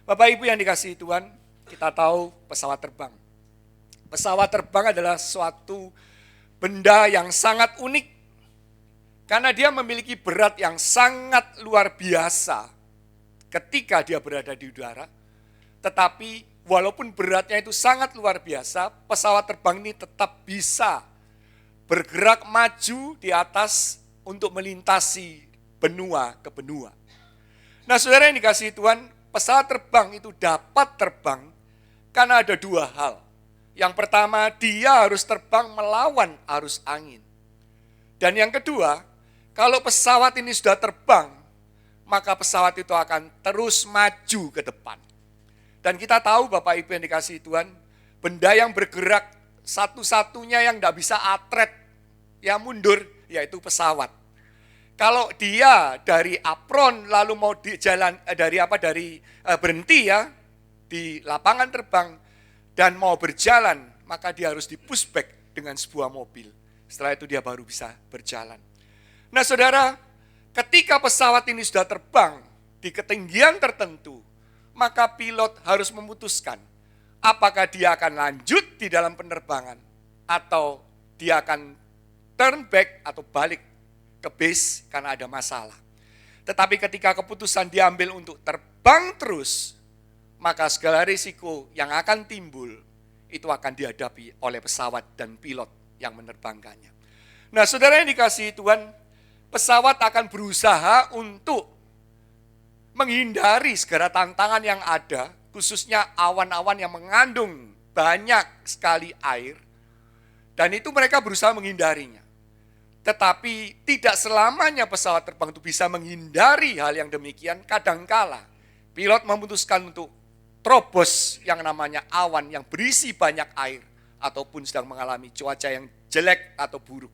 Bapak Ibu yang dikasihi Tuhan, kita tahu pesawat terbang. Pesawat terbang adalah suatu benda yang sangat unik karena dia memiliki berat yang sangat luar biasa ketika dia berada di udara. Tetapi walaupun beratnya itu sangat luar biasa, pesawat terbang ini tetap bisa bergerak maju di atas untuk melintasi benua ke benua. Nah, saudara yang dikasihi Tuhan, pesawat terbang itu dapat terbang karena ada dua hal. Yang pertama, dia harus terbang melawan arus angin. Dan yang kedua, kalau pesawat ini sudah terbang, maka pesawat itu akan terus maju ke depan. Dan kita tahu Bapak Ibu yang dikasihi Tuhan, benda yang bergerak satu-satunya yang tidak bisa atret, ya mundur, yaitu pesawat. Kalau dia dari apron lalu mau di jalan berhenti ya di lapangan terbang dan mau berjalan, maka dia harus di-pushback dengan sebuah mobil. Setelah itu dia baru bisa berjalan. Nah saudara, ketika pesawat ini sudah terbang di ketinggian tertentu, maka pilot harus memutuskan apakah dia akan lanjut di dalam penerbangan atau dia akan turn back atau balik ke base karena ada masalah. Tetapi ketika keputusan diambil untuk terbang terus, maka segala risiko yang akan timbul itu akan dihadapi oleh pesawat dan pilot yang menerbangkannya. Nah, saudara yang dikasihi Tuhan, pesawat akan berusaha untuk menghindari segala tantangan yang ada, khususnya awan-awan yang mengandung banyak sekali air, dan itu mereka berusaha menghindarinya. Tetapi tidak selamanya pesawat terbang itu bisa menghindari hal yang demikian. Kadangkala pilot memutuskan untuk terobos yang namanya awan yang berisi banyak air ataupun sedang mengalami cuaca yang jelek atau buruk.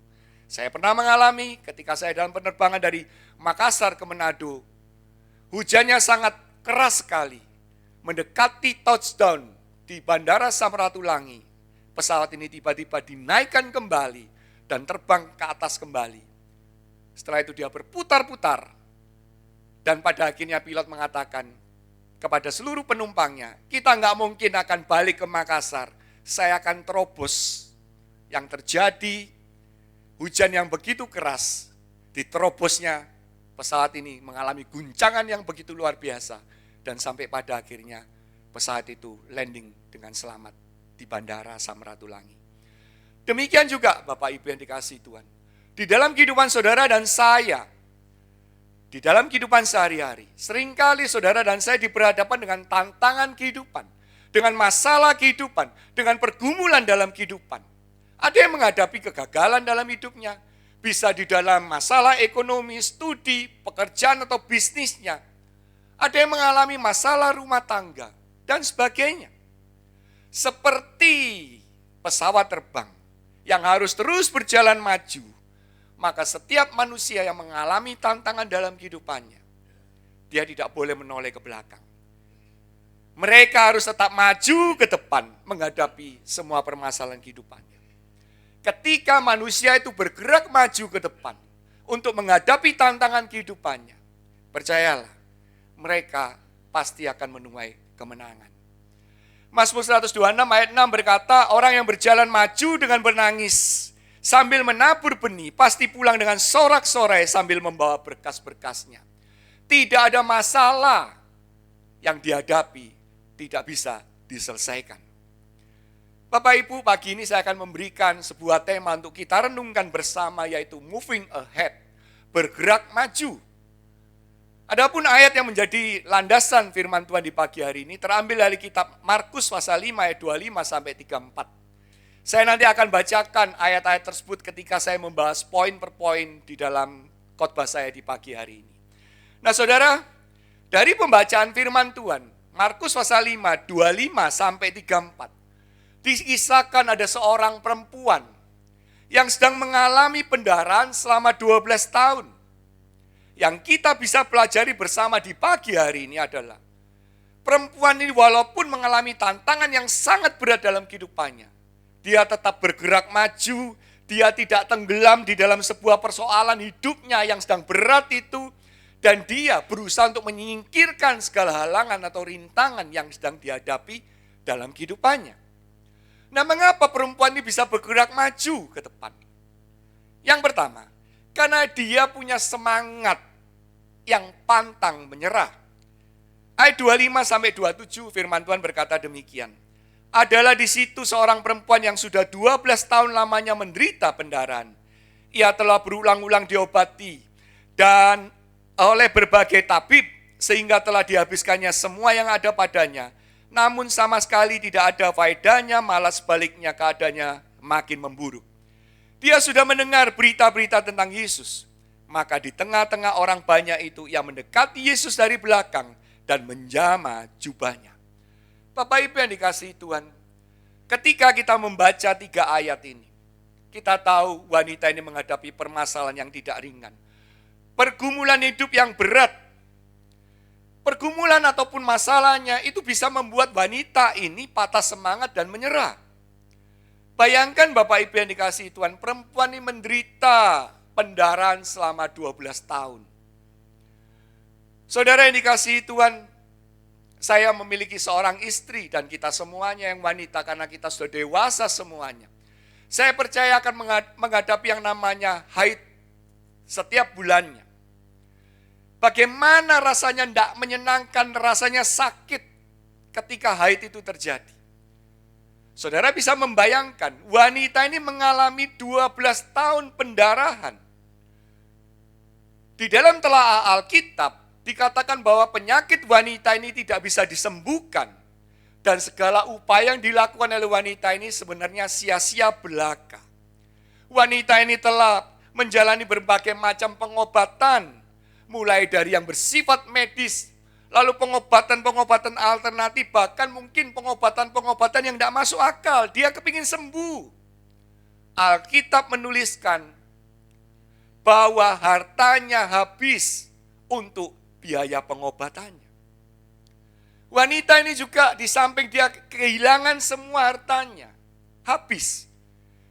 Saya pernah mengalami ketika saya dalam penerbangan dari Makassar ke Manado. Hujannya sangat keras sekali. Mendekati touchdown di Bandara Samratulangi. Pesawat ini tiba-tiba dinaikkan kembali dan terbang ke atas kembali. Setelah itu dia berputar-putar. Dan pada akhirnya pilot mengatakan kepada seluruh penumpangnya, kita nggak mungkin akan balik ke Makassar. Saya akan terobos. Yang terjadi, hujan yang begitu keras, diterobosnya pesawat ini mengalami guncangan yang begitu luar biasa. Dan sampai pada akhirnya pesawat itu landing dengan selamat di Bandara Samratulangi. Demikian juga Bapak Ibu yang dikasihi Tuhan. Di dalam kehidupan saudara dan saya, di dalam kehidupan sehari-hari, seringkali saudara dan saya diberhadapan dengan tantangan kehidupan, dengan masalah kehidupan, dengan pergumulan dalam kehidupan. Ada yang menghadapi kegagalan dalam hidupnya, bisa di dalam masalah ekonomi, studi, pekerjaan atau bisnisnya. Ada yang mengalami masalah rumah tangga, dan sebagainya. Seperti pesawat terbang yang harus terus berjalan maju, maka setiap manusia yang mengalami tantangan dalam kehidupannya, dia tidak boleh menoleh ke belakang. Mereka harus tetap maju ke depan menghadapi semua permasalahan kehidupannya. Ketika manusia itu bergerak maju ke depan untuk menghadapi tantangan kehidupannya, percayalah, mereka pasti akan menuai kemenangan. Mazmur 126 ayat 6 berkata, orang yang berjalan maju dengan menangis sambil menabur benih, pasti pulang dengan sorak-sorai sambil membawa berkas-berkasnya. Tidak ada masalah yang dihadapi tidak bisa diselesaikan. Bapak Ibu, pagi ini saya akan memberikan sebuah tema untuk kita renungkan bersama, yaitu moving ahead, bergerak maju. Adapun ayat yang menjadi landasan firman Tuhan di pagi hari ini terambil dari kitab Markus pasal 5 ayat 25 sampai 34. Saya nanti akan bacakan ayat-ayat tersebut ketika saya membahas poin per poin di dalam khotbah saya di pagi hari ini. Nah saudara, dari pembacaan firman Tuhan, Markus pasal 5, 25 sampai 34, dikisahkan ada seorang perempuan yang sedang mengalami pendarahan selama 12 tahun. Yang kita bisa pelajari bersama di pagi hari ini adalah, perempuan ini walaupun mengalami tantangan yang sangat berat dalam kehidupannya, dia tetap bergerak maju, dia tidak tenggelam di dalam sebuah persoalan hidupnya yang sedang berat itu, Dan dia berusaha untuk menyingkirkan segala halangan atau rintangan yang sedang dihadapi dalam kehidupannya. Nah, mengapa perempuan ini bisa bergerak maju ke depan? Yang pertama, karena dia punya semangat yang pantang menyerah. Ayat 25-27 firman Tuhan berkata demikian. Adalah di situ seorang perempuan yang sudah 12 tahun lamanya menderita pendarahan. Ia telah berulang-ulang diobati dan oleh berbagai tabib sehingga telah dihabiskannya semua yang ada padanya. Namun sama sekali tidak ada faedahnya, malah sebaliknya keadaannya makin memburuk. Dia sudah mendengar berita-berita tentang Yesus. Maka di tengah-tengah orang banyak itu ia mendekati Yesus dari belakang dan menjamah jubahnya. Bapak Ibu yang dikasihi Tuhan, ketika kita membaca 3 ayat ini, kita tahu wanita ini menghadapi permasalahan yang tidak ringan. Pergumulan hidup yang berat. Pergumulan ataupun masalahnya itu bisa membuat wanita ini patah semangat dan menyerah. Bayangkan Bapak Ibu yang dikasihi Tuhan, perempuan ini menderita pendarahan selama 12 tahun. Saudara yang dikasihi Tuhan, saya memiliki seorang istri dan kita semuanya yang wanita karena kita sudah dewasa semuanya. Saya percaya akan menghadapi yang namanya haid setiap bulannya. Bagaimana rasanya tidak menyenangkan, rasanya sakit ketika haid itu terjadi. Saudara bisa membayangkan, wanita ini mengalami 12 tahun pendarahan. Di dalam telaah Alkitab, dikatakan bahwa penyakit wanita ini tidak bisa disembuhkan. Dan segala upaya yang dilakukan oleh wanita ini sebenarnya sia-sia belaka. Wanita ini telah menjalani berbagai macam pengobatan, mulai dari yang bersifat medis, lalu pengobatan-pengobatan alternatif, bahkan mungkin pengobatan-pengobatan yang tidak masuk akal. Dia kepingin sembuh. Alkitab menuliskan bahwa hartanya habis untuk biaya pengobatannya. Wanita ini juga di samping dia kehilangan semua hartanya, habis.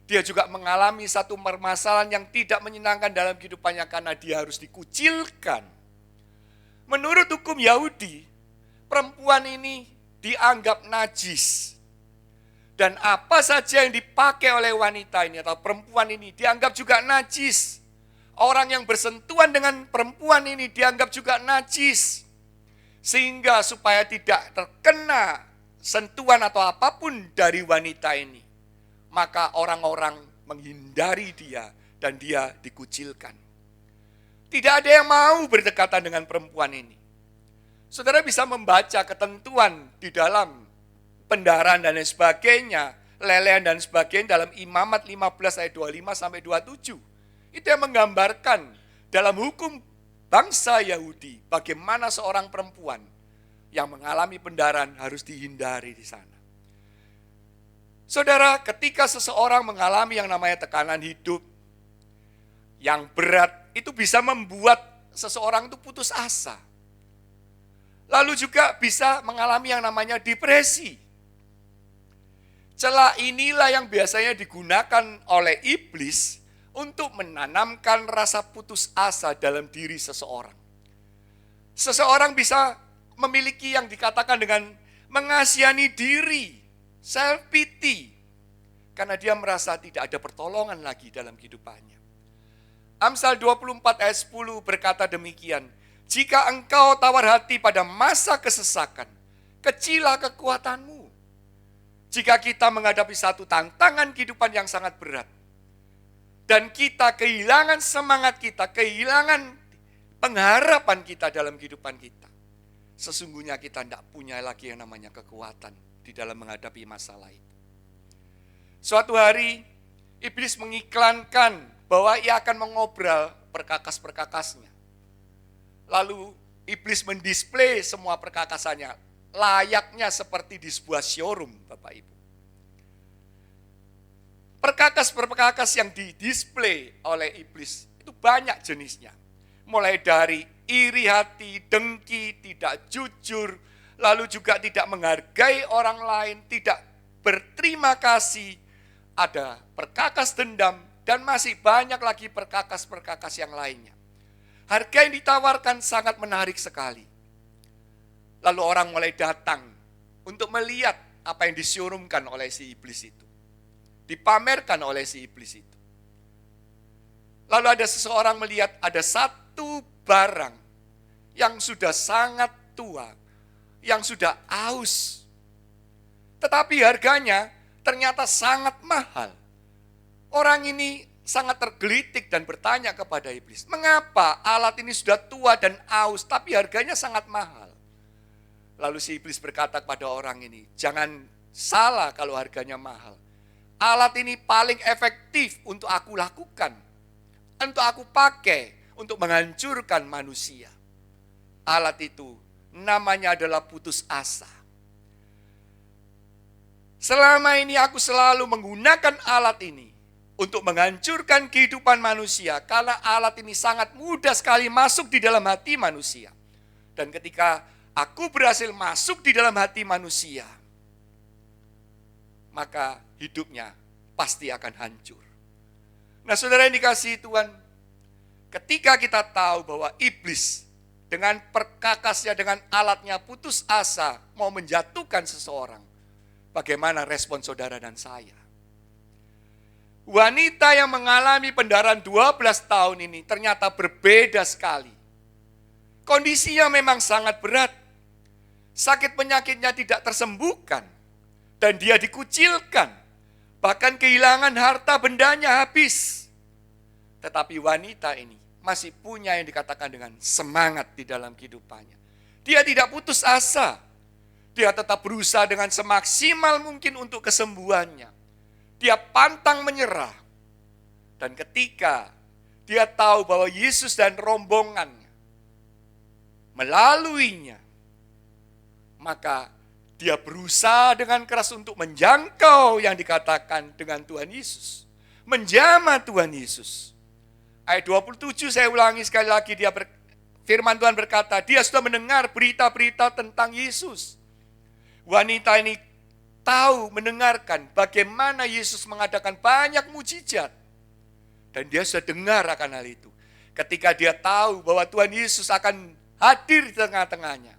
Dia juga mengalami satu permasalahan yang tidak menyenangkan dalam kehidupannya karena dia harus dikucilkan. Menurut hukum Yahudi, perempuan ini dianggap najis. Dan apa saja yang dipakai oleh wanita ini atau perempuan ini dianggap juga najis. Orang yang bersentuhan dengan perempuan ini dianggap juga najis. Sehingga supaya tidak terkena sentuhan atau apapun dari wanita ini, maka orang-orang menghindari dia dan dia dikucilkan. Tidak ada yang mau berdekatan dengan perempuan ini. Saudara bisa membaca ketentuan di dalam pendarahan dan lain sebagainya, lelehan dan sebagainya dalam Imamat 15 ayat 25-27. Itu yang menggambarkan dalam hukum bangsa Yahudi bagaimana seorang perempuan yang mengalami pendarahan harus dihindari di sana. Saudara, ketika seseorang mengalami yang namanya tekanan hidup yang berat, itu bisa membuat seseorang itu putus asa. Lalu juga bisa mengalami yang namanya depresi. Celah inilah yang biasanya digunakan oleh iblis untuk menanamkan rasa putus asa dalam diri seseorang. Seseorang bisa memiliki yang dikatakan dengan mengasihani diri, self pity, karena dia merasa tidak ada pertolongan lagi dalam kehidupannya. Amsal 24 ayat 10 berkata demikian, jika engkau tawar hati pada masa kesesakan, kecilah kekuatanmu. Jika kita menghadapi satu tantangan kehidupan yang sangat berat, dan kita kehilangan semangat kita, kehilangan pengharapan kita dalam kehidupan kita, sesungguhnya kita tidak punya lagi yang namanya kekuatan di dalam menghadapi masalah itu. Suatu hari, iblis mengiklankan bahwa ia akan mengobral perkakas-perkakasnya. Lalu iblis mendisplay semua perkakasannya, layaknya seperti di sebuah showroom, Bapak Ibu. Perkakas-perkakas yang didisplay oleh iblis itu banyak jenisnya. Mulai dari iri hati, dengki, tidak jujur, lalu juga tidak menghargai orang lain, tidak berterima kasih, ada perkakas dendam, dan masih banyak lagi perkakas-perkakas yang lainnya. Harga yang ditawarkan sangat menarik sekali. Lalu orang mulai datang untuk melihat apa yang disyurumkan oleh si iblis itu. Dipamerkan oleh si iblis itu. Lalu ada seseorang melihat ada satu barang yang sudah sangat tua, yang sudah aus. Tetapi harganya ternyata sangat mahal. Orang ini sangat tergelitik dan bertanya kepada iblis, mengapa alat ini sudah tua dan aus, tapi harganya sangat mahal? Lalu si iblis berkata kepada orang ini, jangan salah kalau harganya mahal. Alat ini paling efektif untuk aku lakukan, untuk aku pakai, untuk menghancurkan manusia. Alat itu namanya adalah putus asa. Selama ini aku selalu menggunakan alat ini untuk menghancurkan kehidupan manusia, karena alat ini sangat mudah sekali masuk di dalam hati manusia. Dan ketika aku berhasil masuk di dalam hati manusia, maka hidupnya pasti akan hancur. Nah, saudara yang dikasihi Tuhan, ketika kita tahu bahwa iblis dengan perkakasnya, dengan alatnya putus asa mau menjatuhkan seseorang, bagaimana respon saudara dan saya? Wanita yang mengalami pendarahan 12 tahun ini ternyata berbeda sekali. Kondisinya memang sangat berat. Sakit penyakitnya tidak tersembuhkan. Dan dia dikucilkan. Bahkan kehilangan harta bendanya habis. Tetapi wanita ini masih punya yang dikatakan dengan semangat di dalam kehidupannya. Dia tidak putus asa. Dia tetap berusaha dengan semaksimal mungkin untuk kesembuhannya. Dia pantang menyerah. Dan ketika dia tahu bahwa Yesus dan rombongannya melaluinya, maka dia berusaha dengan keras untuk menjangkau yang dikatakan dengan Tuhan Yesus. Menjamah Tuhan Yesus. Ayat 27 saya ulangi sekali lagi, firman Tuhan berkata, dia sudah mendengar berita-berita tentang Yesus. Wanita ini tahu, mendengarkan bagaimana Yesus mengadakan banyak mujizat. Dan dia sudah dengar akan hal itu. Ketika dia tahu bahwa Tuhan Yesus akan hadir di tengah-tengahnya,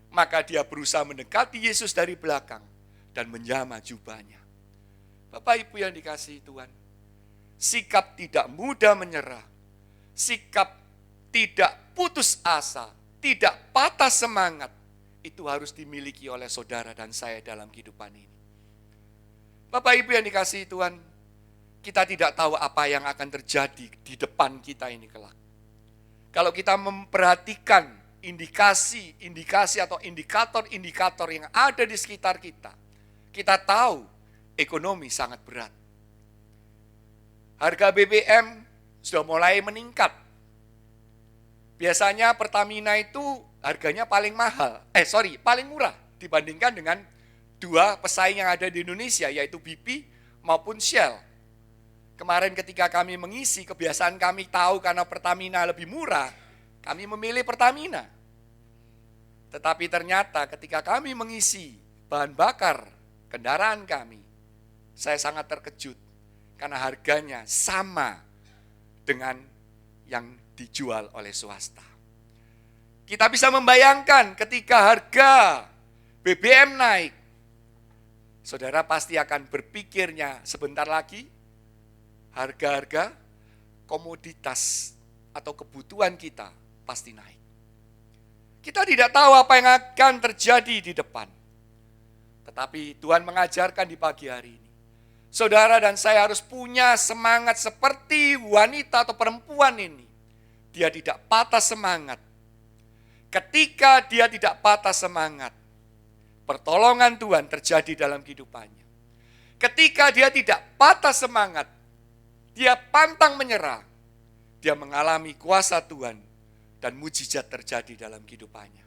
maka dia berusaha mendekati Yesus dari belakang dan menjamah jubahnya. Bapak Ibu yang dikasihi Tuhan, sikap tidak mudah menyerah, sikap tidak putus asa, tidak patah semangat, itu harus dimiliki oleh saudara dan saya dalam kehidupan ini. Bapak Ibu yang dikasihi Tuhan, kita tidak tahu apa yang akan terjadi di depan kita ini kelak. Kalau kita memperhatikan indikasi atau indikator-indikator yang ada di sekitar kita, kita tahu ekonomi sangat berat. Harga BBM sudah mulai meningkat. Biasanya Pertamina itu harganya paling murah dibandingkan dengan dua pesaing yang ada di Indonesia, yaitu BP maupun Shell. Kemarin ketika kami mengisi, kebiasaan kami tahu karena Pertamina lebih murah, kami memilih Pertamina. Tetapi ternyata ketika kami mengisi bahan bakar kendaraan kami, saya sangat terkejut karena harganya sama dengan yang dijual oleh swasta. Kita bisa membayangkan ketika harga BBM naik, saudara pasti akan berpikirnya sebentar lagi harga-harga komoditas atau kebutuhan kita pasti naik. Kita tidak tahu apa yang akan terjadi di depan. Tetapi Tuhan mengajarkan di pagi hari ini, saudara dan saya harus punya semangat seperti wanita atau perempuan ini. Dia tidak patah semangat. Ketika dia tidak patah semangat, pertolongan Tuhan terjadi dalam kehidupannya. Ketika dia tidak patah semangat, dia pantang menyerah, dia mengalami kuasa Tuhan dan mujizat terjadi dalam kehidupannya.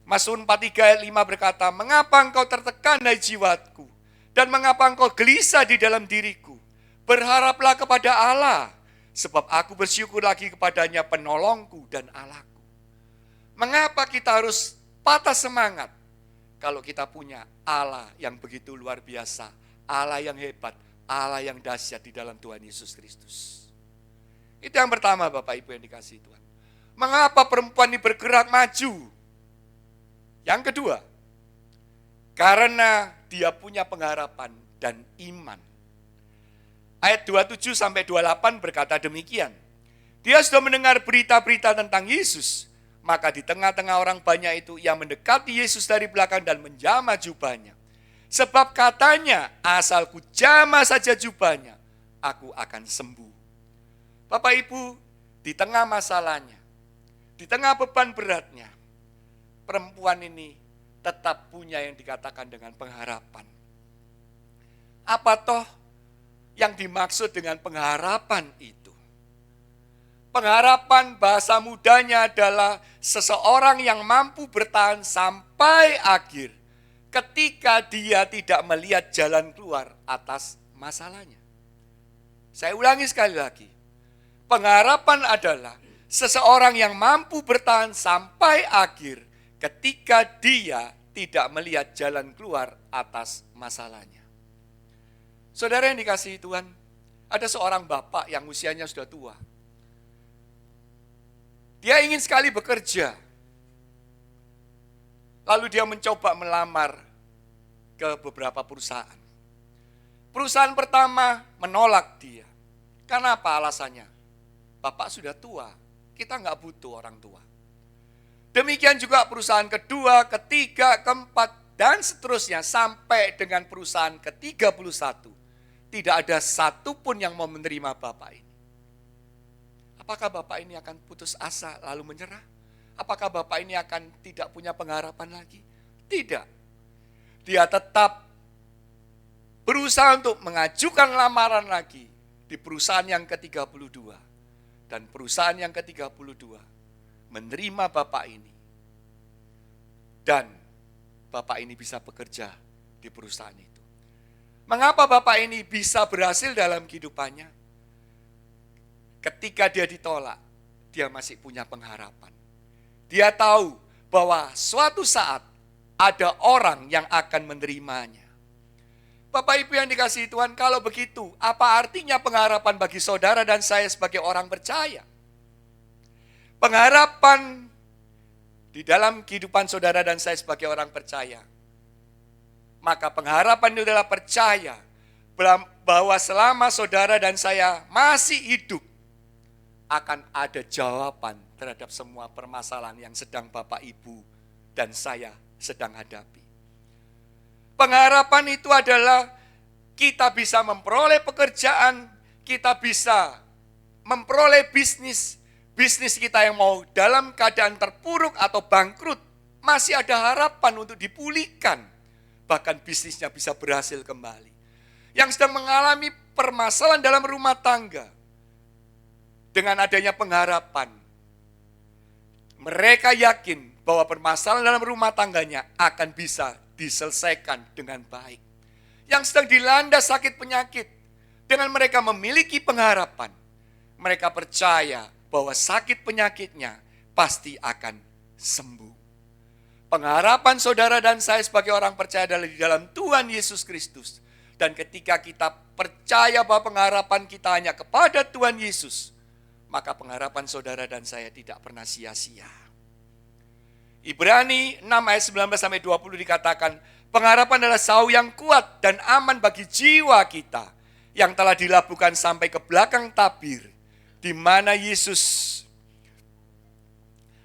Mazmur 43 ayat 5 berkata, mengapa engkau tertekan hai jiwaku, dan mengapa engkau gelisah di dalam diriku? Berharaplah kepada Allah, sebab aku bersyukur lagi kepadanya penolongku dan Allahku. Mengapa kita harus patah semangat kalau kita punya Allah yang begitu luar biasa, Allah yang hebat, Allah yang dahsyat di dalam Tuhan Yesus Kristus. Itu yang pertama Bapak Ibu yang dikasihi Tuhan. Mengapa perempuan ini bergerak maju? Yang kedua, karena dia punya pengharapan dan iman. Ayat 27 sampai 28 berkata demikian. Dia sudah mendengar berita-berita tentang Yesus, maka di tengah-tengah orang banyak itu ia mendekati Yesus dari belakang dan menjamah jubahnya. Sebab katanya, asal ku jamah saja jubahnya, aku akan sembuh. Bapak Ibu, di tengah masalahnya, di tengah beban beratnya, perempuan ini tetap punya yang dikatakan dengan pengharapan. Apa toh yang dimaksud dengan pengharapan itu? Pengharapan bahasa mudanya adalah seseorang yang mampu bertahan sampai akhir ketika dia tidak melihat jalan keluar atas masalahnya. Saya ulangi sekali lagi. Pengharapan adalah seseorang yang mampu bertahan sampai akhir ketika dia tidak melihat jalan keluar atas masalahnya. Saudara yang dikasihi Tuhan, ada seorang bapak yang usianya sudah tua. Dia ingin sekali bekerja. Lalu dia mencoba melamar ke beberapa perusahaan. Perusahaan pertama menolak dia. Karena apa alasannya? Bapak sudah tua, kita nggak butuh orang tua. Demikian juga perusahaan kedua, ketiga, keempat, dan seterusnya sampai dengan perusahaan ke-31. Tidak ada satupun yang mau menerima bapak ini. Apakah bapak ini akan putus asa lalu menyerah? Apakah bapak ini akan tidak punya pengharapan lagi? Tidak. Dia tetap berusaha untuk mengajukan lamaran lagi di perusahaan yang ke-32. Dan perusahaan yang ke-32 menerima bapak ini. Dan bapak ini bisa bekerja di perusahaan itu. Mengapa bapak ini bisa berhasil dalam kehidupannya? Ketika dia ditolak, dia masih punya pengharapan. Dia tahu bahwa suatu saat ada orang yang akan menerimanya. Bapak Ibu yang dikasihi Tuhan, kalau begitu, apa artinya pengharapan bagi saudara dan saya sebagai orang percaya? Pengharapan di dalam kehidupan saudara dan saya sebagai orang percaya. Maka pengharapan itu adalah percaya bahwa selama saudara dan saya masih hidup, akan ada jawaban terhadap semua permasalahan yang sedang Bapak Ibu dan saya sedang hadapi. Pengharapan itu adalah kita bisa memperoleh pekerjaan, kita bisa memperoleh bisnis kita yang mau dalam keadaan terpuruk atau bangkrut, masih ada harapan untuk dipulihkan. Bahkan bisnisnya bisa berhasil kembali. Yang sedang mengalami permasalahan dalam rumah tangga, dengan adanya pengharapan, mereka yakin bahwa permasalahan dalam rumah tangganya akan bisa diselesaikan dengan baik. Yang sedang dilanda sakit penyakit, dengan mereka memiliki pengharapan, mereka percaya bahwa sakit penyakitnya pasti akan sembuh. Pengharapan saudara dan saya sebagai orang percaya adalah di dalam Tuhan Yesus Kristus. Dan ketika kita percaya bahwa pengharapan kita hanya kepada Tuhan Yesus, maka pengharapan saudara dan saya tidak pernah sia-sia. Ibrani 6 ayat 19-20 dikatakan, pengharapan adalah sauh yang kuat dan aman bagi jiwa kita, yang telah dilabuhkan sampai ke belakang tabir, di mana Yesus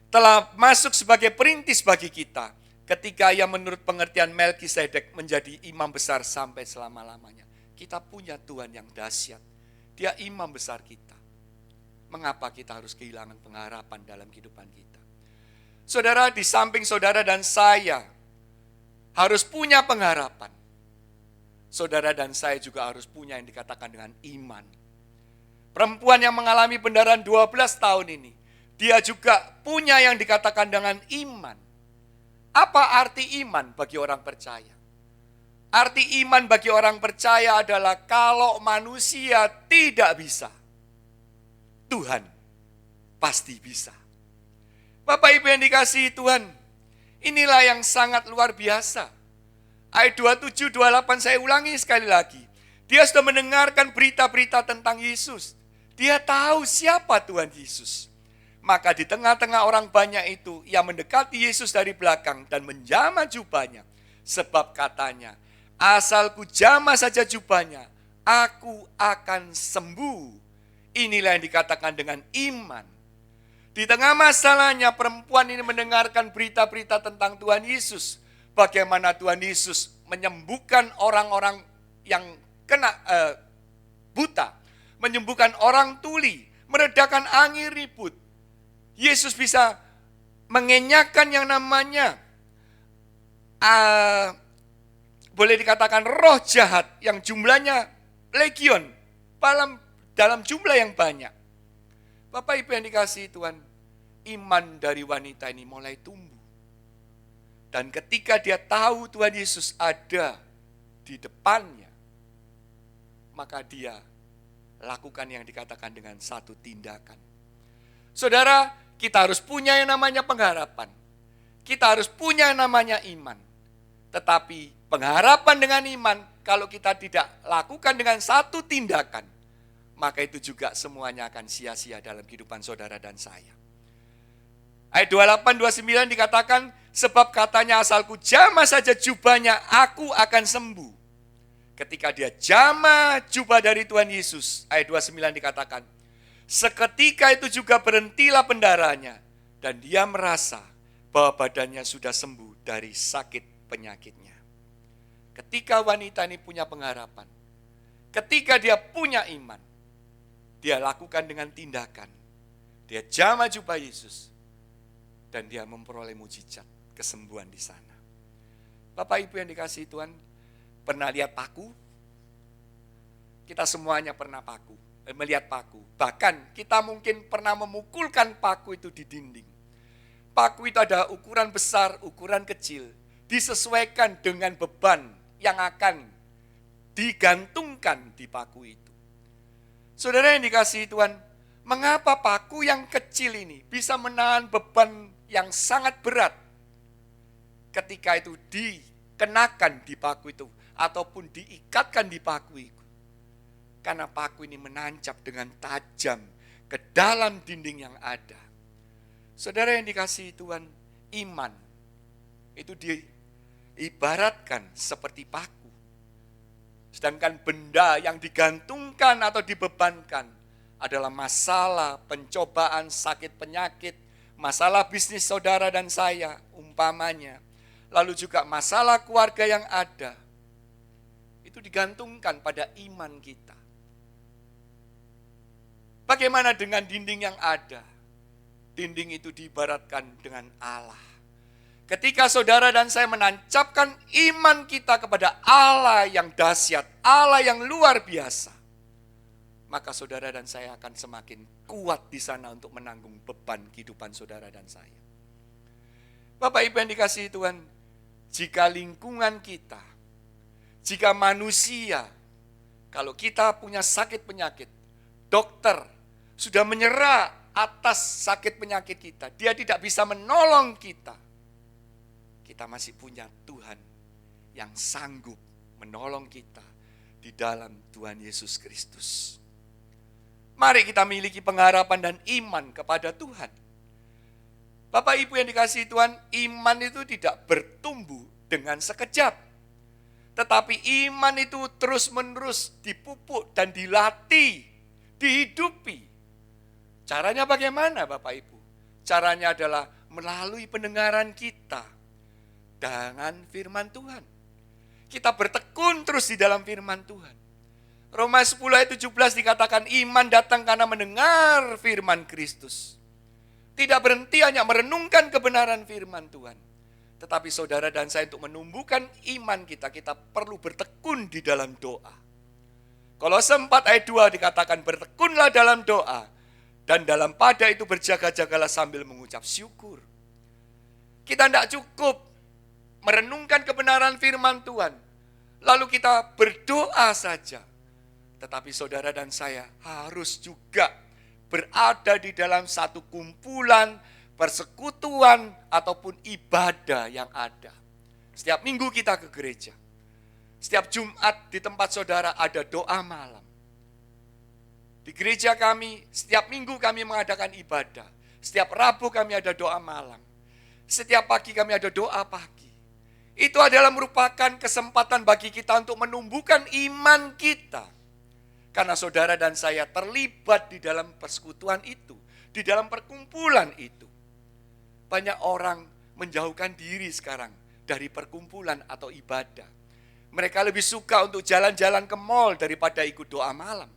telah masuk sebagai perintis bagi kita, ketika ia menurut pengertian Melkisedek menjadi imam besar sampai selama-lamanya. Kita punya Tuhan yang dahsyat, Dia imam besar kita. Mengapa kita harus kehilangan pengharapan dalam kehidupan kita? Saudara, di samping saudara dan saya harus punya pengharapan, saudara dan saya juga harus punya yang dikatakan dengan iman. Perempuan yang mengalami pendarahan 12 tahun ini, dia juga punya yang dikatakan dengan iman. Apa arti iman bagi orang percaya? Arti iman bagi orang percaya adalah kalau manusia tidak bisa, Tuhan pasti bisa. Bapak Ibu yang dikasihi Tuhan, inilah yang sangat luar biasa. Ayat 27, 28 saya ulangi sekali lagi. Dia sudah mendengarkan berita-berita tentang Yesus. Dia tahu siapa Tuhan Yesus. Maka di tengah-tengah orang banyak itu, ia mendekati Yesus dari belakang dan menjamah jubahnya. Sebab katanya, asal ku jamah saja jubahnya, aku akan sembuh. Inilah yang dikatakan dengan iman. Di tengah masalahnya, perempuan ini mendengarkan berita-berita tentang Tuhan Yesus. Bagaimana Tuhan Yesus menyembuhkan orang-orang yang kena buta, menyembuhkan orang tuli, meredakan angin ribut. Yesus bisa mengenyahkan yang namanya boleh dikatakan roh jahat yang jumlahnya legion dalam jumlah yang banyak. Bapak Ibu yang dikasihi Tuhan, iman dari wanita ini mulai tumbuh. Dan ketika dia tahu Tuhan Yesus ada di depannya, maka dia lakukan yang dikatakan dengan satu tindakan. Saudara, kita harus punya yang namanya pengharapan. Kita harus punya yang namanya iman. Tetapi pengharapan dengan iman, kalau kita tidak lakukan dengan satu tindakan, maka itu juga semuanya akan sia-sia dalam kehidupan saudara dan saya. Ayat 28-29 dikatakan, sebab katanya asalku jamah saja jubahnya, aku akan sembuh. Ketika dia jamah jubah dari Tuhan Yesus, ayat 29 dikatakan, seketika itu juga berhentilah pendarahannya, dan dia merasa bahwa badannya sudah sembuh dari sakit penyakitnya. Ketika wanita ini punya pengharapan, ketika dia punya iman, dia lakukan dengan tindakan. Dia jamah jubah Yesus, dan dia memperoleh mujizat kesembuhan di sana. Bapak Ibu yang dikasihi Tuhan, pernah lihat paku? Kita semuanya pernah melihat paku. Bahkan kita mungkin pernah memukulkan paku itu di dinding. Paku itu ada ukuran besar, ukuran kecil. Disesuaikan dengan beban yang akan digantungkan di paku itu. Saudara yang dikasihi Tuhan, mengapa paku yang kecil ini bisa menahan beban yang sangat berat ketika itu dikenakan di paku itu ataupun diikatkan di paku itu? Karena paku ini menancap dengan tajam ke dalam dinding yang ada. Saudara yang dikasihi Tuhan, iman itu diibaratkan seperti paku. Sedangkan benda yang digantungkan atau dibebankan adalah masalah, pencobaan, sakit penyakit, masalah bisnis saudara dan saya umpamanya. Lalu juga masalah keluarga yang ada. Itu digantungkan pada iman kita. Bagaimana dengan dinding yang ada? Dinding itu diibaratkan dengan Allah. Ketika saudara dan saya menancapkan iman kita kepada Allah yang dahsyat, Allah yang luar biasa, maka saudara dan saya akan semakin kuat di sana untuk menanggung beban kehidupan saudara dan saya. Bapak Ibu yang dikasihi Tuhan, jika lingkungan kita, jika manusia, kalau kita punya sakit penyakit, dokter sudah menyerah atas sakit penyakit kita, dia tidak bisa menolong kita. Kita masih punya Tuhan yang sanggup menolong kita di dalam Tuhan Yesus Kristus. Mari kita miliki pengharapan dan iman kepada Tuhan. Bapak Ibu yang dikasihi Tuhan, iman itu tidak bertumbuh dengan sekejap. Tetapi iman itu terus-menerus dipupuk dan dilatih, dihidupi. Caranya bagaimana Bapak Ibu? Caranya adalah melalui pendengaran kita dengan firman Tuhan. Kita bertekun terus di dalam firman Tuhan. Roma 10 ayat 17 dikatakan iman datang karena mendengar firman Kristus. Tidak berhenti hanya merenungkan kebenaran firman Tuhan. Tetapi saudara dan saya untuk menumbuhkan iman kita, kita perlu bertekun di dalam doa. Kolose 4 ayat 2 dikatakan bertekunlah dalam doa. Dan dalam pada itu berjaga-jagalah sambil mengucap syukur. Kita tidak cukup merenungkan kebenaran firman Tuhan. Lalu kita berdoa saja. Tetapi saudara dan saya harus juga berada di dalam satu kumpulan, persekutuan, ataupun ibadah yang ada. Setiap minggu kita ke gereja. Setiap Jumat di tempat saudara ada doa malam. Di gereja kami, setiap minggu kami mengadakan ibadah. Setiap Rabu kami ada doa malam. Setiap pagi kami ada doa pagi. Itu adalah merupakan kesempatan bagi kita untuk menumbuhkan iman kita. Karena saudara dan saya terlibat di dalam persekutuan itu. Di dalam perkumpulan itu. Banyak orang menjauhkan diri sekarang dari perkumpulan atau ibadah. Mereka lebih suka untuk jalan-jalan ke mall daripada ikut doa malam.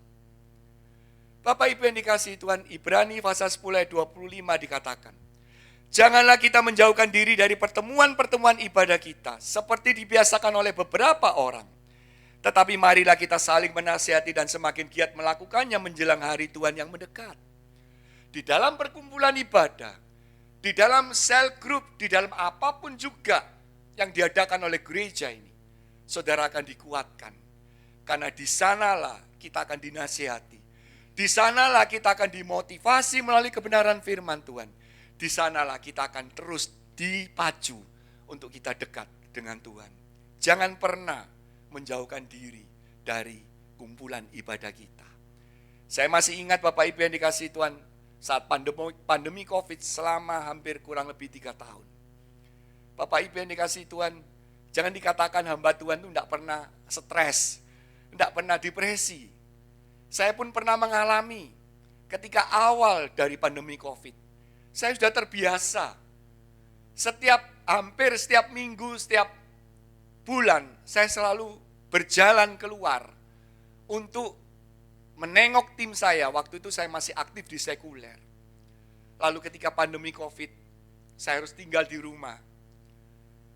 Bapak Ibu yang dikasihi Tuhan, Ibrani pasal 10 ayat 25 dikatakan, janganlah kita menjauhkan diri dari pertemuan-pertemuan ibadah kita, seperti dibiasakan oleh beberapa orang. Tetapi marilah kita saling menasihati dan semakin giat melakukannya menjelang hari Tuhan yang mendekat. Di dalam perkumpulan ibadah, di dalam cell group, di dalam apapun juga yang diadakan oleh gereja ini, saudara akan dikuatkan. Karena di sanalah kita akan dinasihati. Di sanalah kita akan dimotivasi melalui kebenaran firman Tuhan. Di sanalah kita akan terus dipacu untuk kita dekat dengan Tuhan. Jangan pernah menjauhkan diri dari kumpulan ibadah kita. Saya masih ingat Bapak Ibu yang dikasihi Tuhan, saat pandemi COVID selama hampir kurang lebih 3 tahun. Bapak Ibu yang dikasihi Tuhan, jangan dikatakan hamba Tuhan itu tidak pernah stres, tidak pernah depresi. Saya pun pernah mengalami ketika awal dari pandemi COVID. Saya sudah terbiasa. Hampir setiap minggu, setiap bulan, saya selalu berjalan keluar untuk menengok tim saya. Waktu itu saya masih aktif di sekuler. Lalu ketika pandemi COVID, saya harus tinggal di rumah.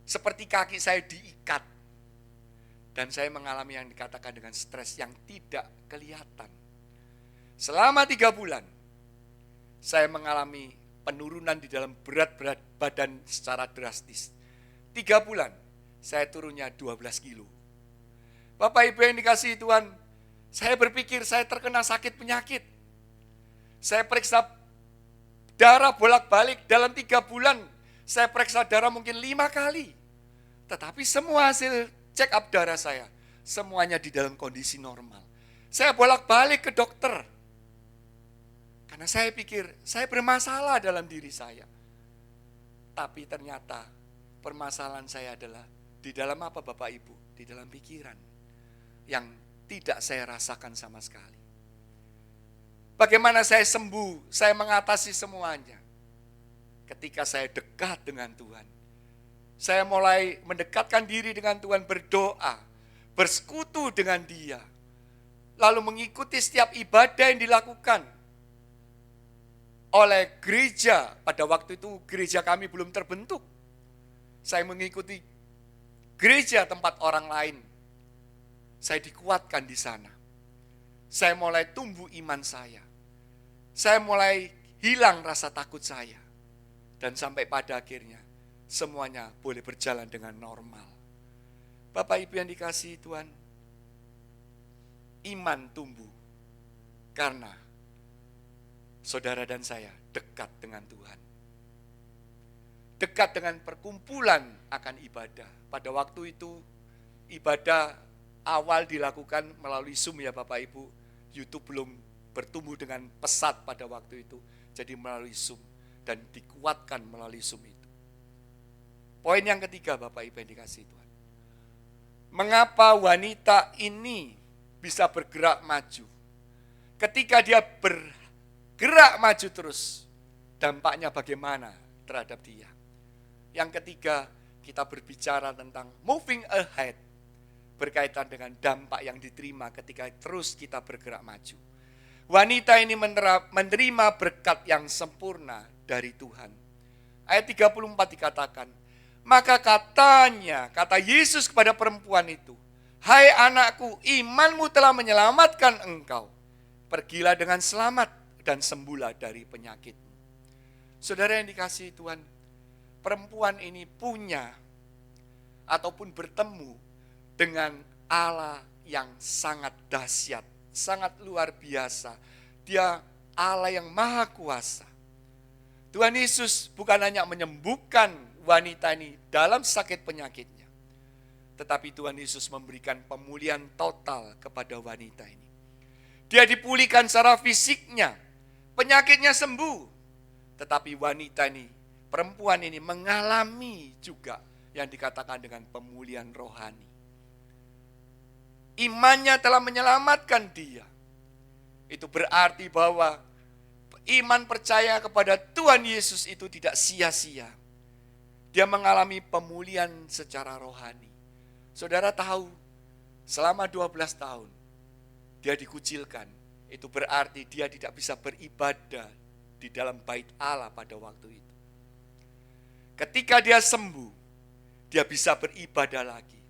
Seperti kaki saya diikat. Dan saya mengalami yang dikatakan dengan stres yang tidak kelihatan. Selama 3 bulan, saya mengalami penurunan di dalam berat badan secara drastis. 3 bulan, saya turunnya 12 kilo. Bapak Ibu yang dikasihi Tuhan, saya berpikir saya terkena sakit penyakit. Saya periksa darah bolak-balik dalam 3 bulan. Saya periksa darah mungkin 5 kali. Tetapi semua hasil check up darah saya, semuanya di dalam kondisi normal. Saya bolak-balik ke dokter. Karena saya pikir, saya bermasalah dalam diri saya. Tapi ternyata permasalahan saya adalah, di dalam apa Bapak Ibu? Di dalam pikiran. Yang tidak saya rasakan sama sekali. Bagaimana saya sembuh, saya mengatasi semuanya. Ketika saya dekat dengan Tuhan. Saya mulai mendekatkan diri dengan Tuhan, berdoa, bersekutu dengan Dia. Lalu mengikuti setiap ibadah yang dilakukan oleh gereja. Pada waktu itu gereja kami belum terbentuk. Saya mengikuti gereja tempat orang lain. Saya dikuatkan di sana. Saya mulai tumbuh iman saya. Saya mulai hilang rasa takut saya. Dan sampai pada akhirnya, semuanya boleh berjalan dengan normal. Bapak Ibu yang dikasihi Tuhan, iman tumbuh karena saudara dan saya dekat dengan Tuhan. Dekat dengan perkumpulan akan ibadah. Pada waktu itu ibadah awal dilakukan melalui Zoom ya Bapak Ibu. YouTube belum bertumbuh dengan pesat pada waktu itu. Jadi melalui Zoom dan dikuatkan melalui Zoom itu. Poin yang ketiga Bapak Ibu yang dikasihi Tuhan. Mengapa wanita ini bisa bergerak maju? Ketika dia bergerak maju terus, dampaknya bagaimana terhadap dia? Yang ketiga, kita berbicara tentang moving ahead. Berkaitan dengan dampak yang diterima ketika terus kita bergerak maju. Wanita ini menerima berkat yang sempurna dari Tuhan. Ayat 34 dikatakan, maka kata Yesus kepada perempuan itu, hai anakku, imanmu telah menyelamatkan engkau. Pergilah dengan selamat dan sembuhlah dari penyakitmu. Saudara yang dikasihi Tuhan, perempuan ini punya ataupun bertemu dengan Allah yang sangat dahsyat, sangat luar biasa. Dia Allah yang maha kuasa. Tuhan Yesus bukan hanya menyembuhkan wanita ini dalam sakit penyakitnya, tetapi Tuhan Yesus memberikan pemulihan total kepada wanita ini. Dia dipulihkan secara fisiknya, penyakitnya sembuh. Tetapi wanita ini, perempuan ini mengalami juga yang dikatakan dengan pemulihan rohani. Imannya telah menyelamatkan dia. Itu berarti bahwa iman percaya kepada Tuhan Yesus itu tidak sia-sia. Dia mengalami pemulihan secara rohani. Saudara tahu, selama 12 tahun dia dikucilkan. Itu berarti dia tidak bisa beribadah di dalam bait Allah pada waktu itu. Ketika dia sembuh, dia bisa beribadah lagi.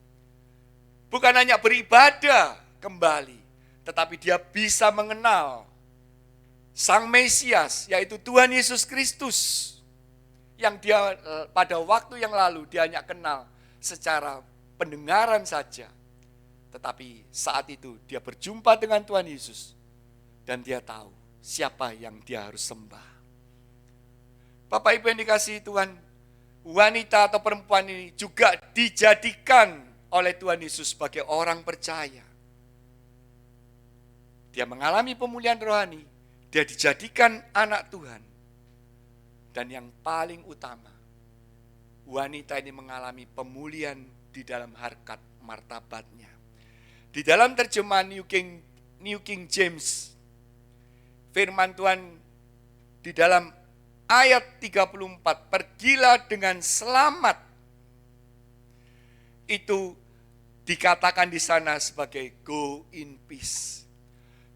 Bukan hanya beribadah kembali, tetapi dia bisa mengenal Sang Mesias, yaitu Tuhan Yesus Kristus. Yang dia pada waktu yang lalu dia hanya kenal secara pendengaran saja. Tetapi saat itu dia berjumpa dengan Tuhan Yesus. Dan dia tahu siapa yang dia harus sembah. Bapak Ibu yang dikasihi Tuhan, wanita atau perempuan ini juga dijadikan oleh Tuhan Yesus sebagai orang percaya. Dia mengalami pemulihan rohani, dia dijadikan anak Tuhan. Dan yang paling utama, wanita ini mengalami pemulihan di dalam harkat martabatnya. Di dalam terjemahan New King James, firman Tuhan di dalam ayat 34, pergilah dengan selamat. Itu dikatakan di sana sebagai go in peace.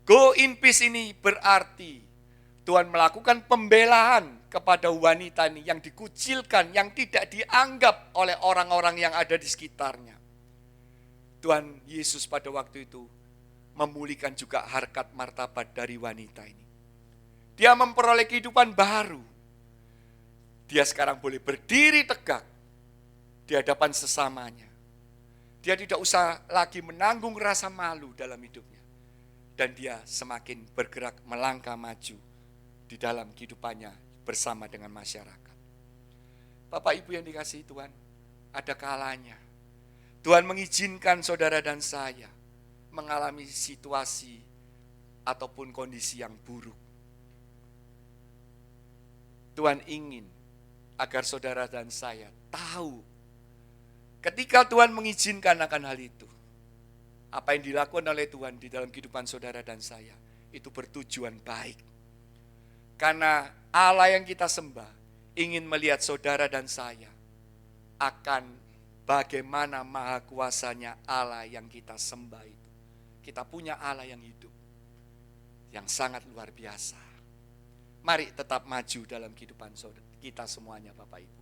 Go in peace ini berarti Tuhan melakukan pembelaan kepada wanita ini yang dikucilkan, yang tidak dianggap oleh orang-orang yang ada di sekitarnya. Tuhan Yesus pada waktu itu memulihkan juga harkat martabat dari wanita ini. Dia memperoleh kehidupan baru. Dia sekarang boleh berdiri tegak di hadapan sesamanya. Dia tidak usah lagi menanggung rasa malu dalam hidupnya. Dan dia semakin bergerak melangkah maju di dalam kehidupannya bersama dengan masyarakat. Bapak Ibu yang dikasihi Tuhan, ada kalanya Tuhan mengizinkan saudara dan saya mengalami situasi ataupun kondisi yang buruk. Tuhan ingin agar saudara dan saya tahu ketika Tuhan mengizinkan akan hal itu, apa yang dilakukan oleh Tuhan di dalam kehidupan saudara dan saya itu bertujuan baik. Karena Allah yang kita sembah ingin melihat saudara dan saya akan bagaimana maha kuasanya Allah yang kita sembah itu. Kita punya Allah yang hidup, yang sangat luar biasa. Mari tetap maju dalam kehidupan kita semuanya Bapak Ibu.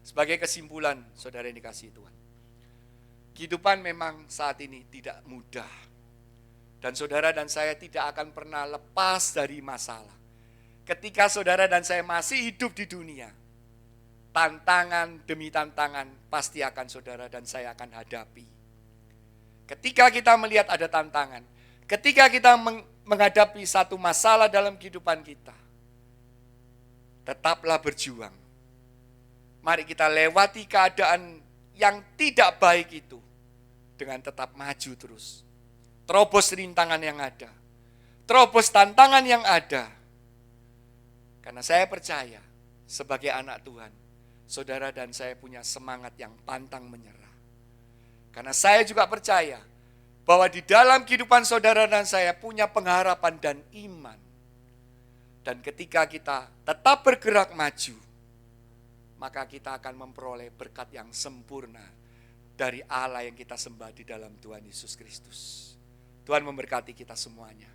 Sebagai kesimpulan saudara yang dikasihi Tuhan, kehidupan memang saat ini tidak mudah. Dan saudara dan saya tidak akan pernah lepas dari masalah. Ketika saudara dan saya masih hidup di dunia, tantangan demi tantangan pasti akan saudara dan saya akan hadapi. Ketika kita melihat ada tantangan, ketika kita menghadapi satu masalah dalam kehidupan kita, tetaplah berjuang. Mari kita lewati keadaan yang tidak baik itu dengan tetap maju terus. Terobos rintangan yang ada, terobos tantangan yang ada. Karena saya percaya sebagai anak Tuhan, saudara dan saya punya semangat yang pantang menyerah. Karena saya juga percaya bahwa di dalam kehidupan saudara dan saya punya pengharapan dan iman. Dan ketika kita tetap bergerak maju, maka kita akan memperoleh berkat yang sempurna dari Allah yang kita sembah di dalam Tuhan Yesus Kristus. Tuhan memberkati kita semuanya.